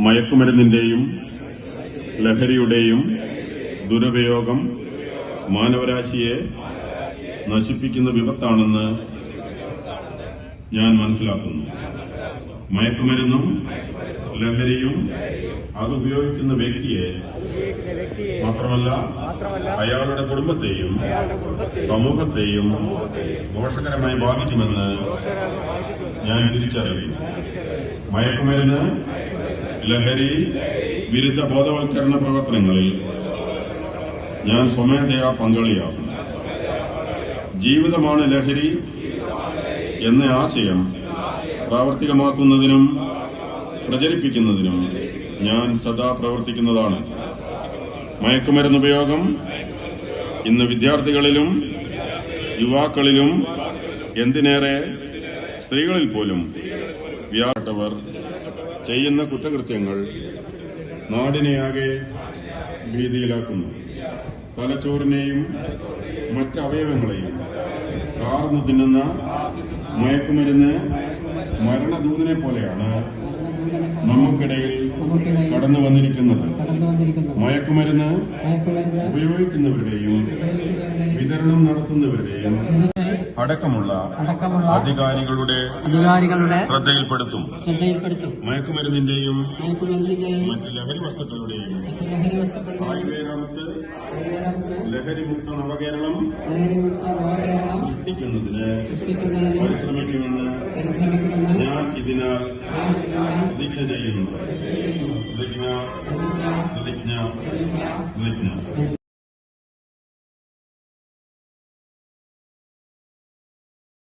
മയക്കുമരുന്നിന്റെയും ലഹരിയുടെയും ദുരുപയോഗം മാനവരാശിയെ നശിപ്പിക്കുന്ന വിപത്താണെന്ന് ഞാൻ മനസ്സിലാക്കുന്നു. മയക്കുമരുന്നും ലഹരിയും അതുപയോഗിക്കുന്ന വ്യക്തിയെ മാത്രമല്ല അയാളുടെ കുടുംബത്തെയും സമൂഹത്തെയും ദോഷകരമായി ബാധിക്കുമെന്ന് ഞാൻ തിരിച്ചറിയുന്നു. മയക്കുമരുന്ന് ലഹരി വിരുദ്ധ ബോധവൽക്കരണ പ്രവർത്തനങ്ങളിൽ ഞാൻ സ്വമേധയാ പങ്കാളിയാകും. ജീവിതമാണ് ലഹരി എന്ന ആശയം പ്രാവർത്തികമാക്കുന്നതിനും പ്രചരിപ്പിക്കുന്നതിനും ഞാൻ സദാ പ്രവർത്തിക്കുന്നതാണ്. മയക്കുമരുന്ന് ഉപയോഗം ഇന്ന് വിദ്യാർത്ഥികളിലും യുവാക്കളിലും എന്തിനേറെ സ്ത്രീകളിൽ പോലും വ്യാപകർ ചെയ്യുന്ന കുറ്റകൃത്യങ്ങൾ നാടിനെയാകെ ഭീതിയിലാക്കുന്നു. തലച്ചോറിനെയും മറ്റ് അവയവങ്ങളെയും കാർന്നു തിന്നുന്ന മയക്കുമരുന്ന് മരണദൂതനെ പോലെയാണ് നമുക്കിടയിൽ കടന്നു വന്നിരിക്കുന്നത്. മയക്കുമരുന്ന് ഉപയോഗിക്കുന്നവരുടെയും വിതരണം നടത്തുന്നവരുടെയും അടക്കമുള്ള അധികാരികളുടെ ശ്രദ്ധയിൽപ്പെടുത്തും. മയക്കുമരുന്നിന്റെയും മറ്റ് ലഹരി വസ്തുക്കളുടെയും ആയുവേകാലത്ത് ലഹരിമുക്ത നവകേരളം സൃഷ്ടിക്കുന്നതിന് പരിശ്രമിക്കും.